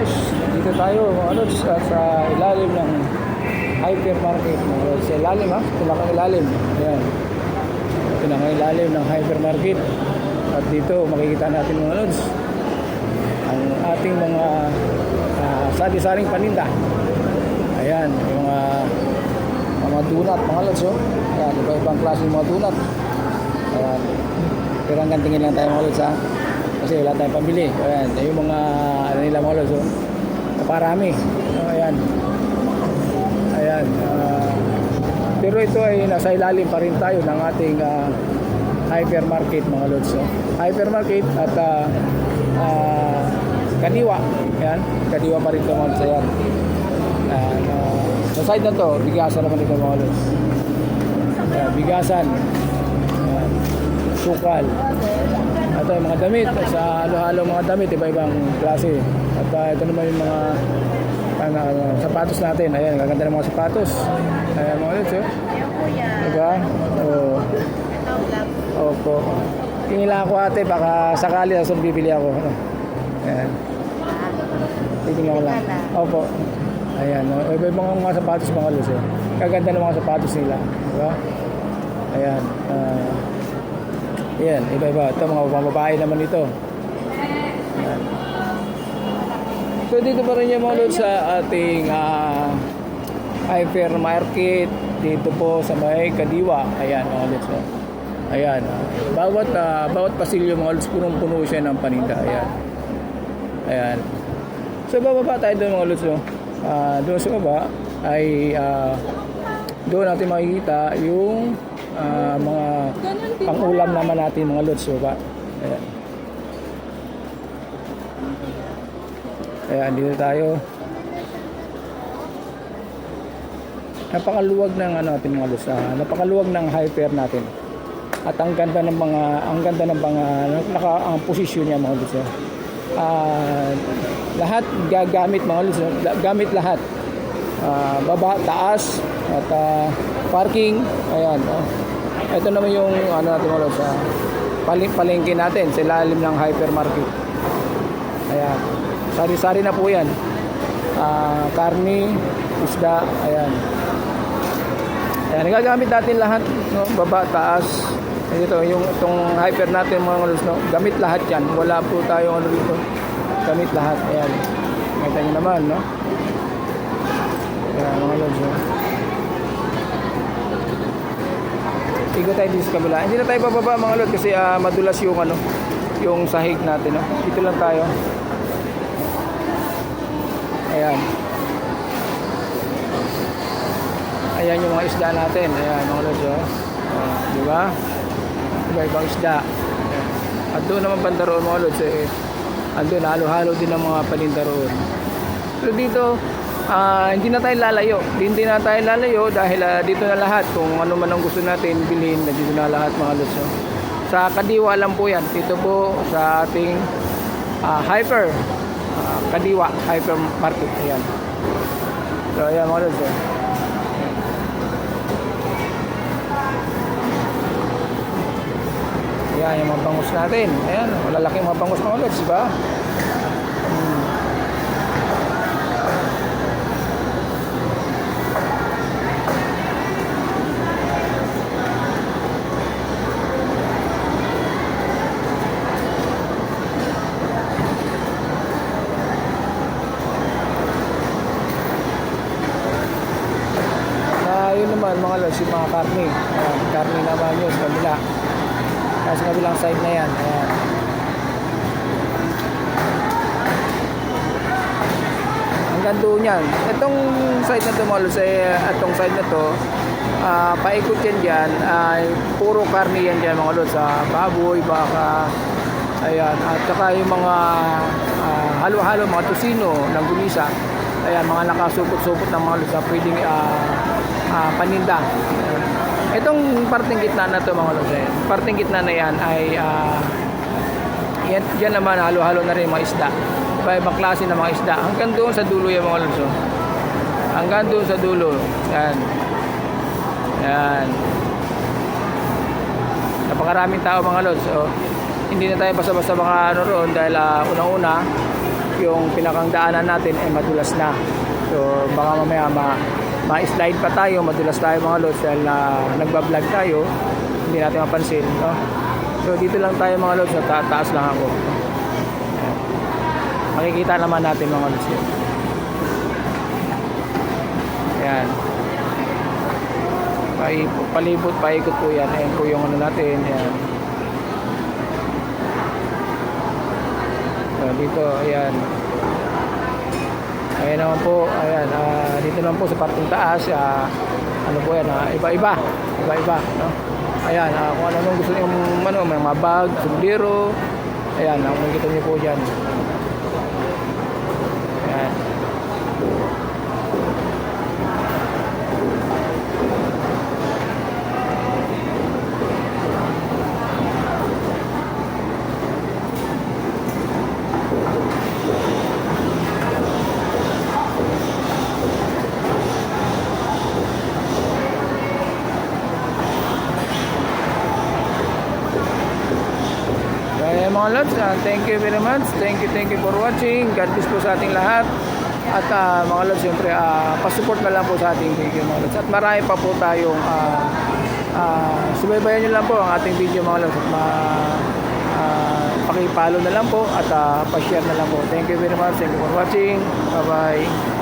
guys, dito tayo mga lods sa ilalim ng hypermarket mga lods. Sa ilalim ha, pinaka-ilalim. Ayan. Pinaka-ilalim ng hypermarket. At dito makikita natin mga lods ang ating mga sari-saring paninda. Ayan, yung mga donut mga lods. Oh. Ayan, iba-ibang klase mga donut. Ayan. Pero hanggang tingin lang tayo mga lods ha. Kasi wala tayong pambili. Ayan, yung mga ano nila mga lods, naparami. Ayan. Ayan. Pero ito ay nasa ilalim pa rin tayo ng ating hypermarket mga lods. Hypermarket at Kadiwa. Ayan, Kadiwa pa rin ito mga lods. Ayan. Sa side na to, bigasan naman ito mga lods. Ayan, bigasan. Ayan. Sukal. Ito yung mga damit, sa halo-halo mga damit, iba-ibang klase. At ito naman yung mga sapatos natin. Ayan, gaganda ng mga sapatos. Ayan mga lods, diba? Oo. Opo. Tingin lang ako ate, baka sakali nasun bibili ako. Ayan. Tingin ako lang. Opo. Ayan, iba-ibang mga sapatos mga lods. Gaganda ng mga sapatos nila. Diba? Ayan. Ayan, iba-iba. Ito, mga babae naman ito. Ayan. So, dito pa rin yung mga lods sa ating hypermarket. Dito po sa may Kadiwa. Ayan, mga lods. Ayan. Bawat pasilyo mga lods, punong-puno siya ng paninda. Ayan. Ayan. So, bababa tayo doon mga lods. Doon sa baba ay doon natin makikita yung mga pang-ulam naman natin mga lods. Ba? Ayan. Ayan, dito tayo. Napakaluwag ng natin mga lods. Napakaluwag ng hyper natin. At ang ganda ng mga ang posisyon niya mga lods. Lahat gagamit mga lods. Gamit lahat. Baba, taas at parking. Ayan. Ito naman yung natin mga lods, palengke natin sa ilalim ng hypermarket. Ayan. Sari-sari na po yan. Karne, isda. Ayan. Ayan. Nagagamit natin lahat. No? Baba, taas. Itong hyper natin mga lods. No? Gamit lahat yan. Wala po tayong dito. Gamit lahat. Ayan. Nakita nyo naman. No? Ayan mga lods. No? Igo tayo dito sa kabila. Hindi na tayo bababa mga lods kasi madulas yung sahig natin. No? Dito lang tayo. Ayan. Ayan yung mga isda natin. Ayan mga lods. Diba? Iba-ibang isda. Ayan. At doon naman banda roon mga lods. Andun halo-halo din ng mga paninda roon. So dito hindi na tayo lalayo dahil dito na lahat. Kung ano man ang gusto natin bilhin, dito na lahat mga lods. Sa Kadiwa lang po yan. Dito po sa ating Kadiwa hypermarket. Ayan. So ayan mga lods. Ayan yung mga bangus natin. Ayan, malalaking mga bangus mga lods, diba? Yun naman mga lods, yung mga karne. Ayan, karne naman yun sa kabila. Sa kabilang side na yan. Ayan. Hanggang doon yan. Itong side na ito mga lods, itong side na ito, paikot yan dyan, puro karne yan dyan mga lods. Baboy, baka, ayan. At saka yung mga halo-halo, mga tusino ng gulisa. Ayan, mga nakasupot-supot ng mga lods na pwedeng paninda. Itong parting gitna na to mga lods, parting gitna na yan ay yan naman halo-halo na rin mga isda. Iba-ibang klase ng mga isda. Hanggang doon sa dulo yan mga lods. Hanggang doon sa dulo. Yan. Yan. Napakaraming tao mga lods. Hindi na tayo basta-basta mga roon dahil unang-una yung pinakang daanan natin ay madulas na. So baka mamaya ma-slide pa tayo, madulas tayo mga lods dahil nagbablog tayo, hindi natin mapansin, no? So dito lang tayo mga lods, sa taas lang ako. Ayan. Makikita naman natin mga lods yun. Ayan. Palibot, paikot po yan. Ayan po yung ano natin. Ayan. So, dito, ayan. Ayan naman po. Ayan. Dito naman po sa parting taas. Ano po yan. Iba-iba. Iba-iba. No? Ayan. Kung ano gusto nyo ano, may mga bag, sundiro. Ayan. Makikita nyo po dyan. Ayan. Kaya mga lods, thank you very much. Thank you for watching. God bless po sa ating lahat. At mga lods, siyempre, pasupport na lang po sa ating video mga lods. At marami pa po tayong subaybayan nyo lang po ang ating video mga lods. At pakipalo na lang po at pa-share na lang po. Thank you very much. Thank you for watching. Bye bye.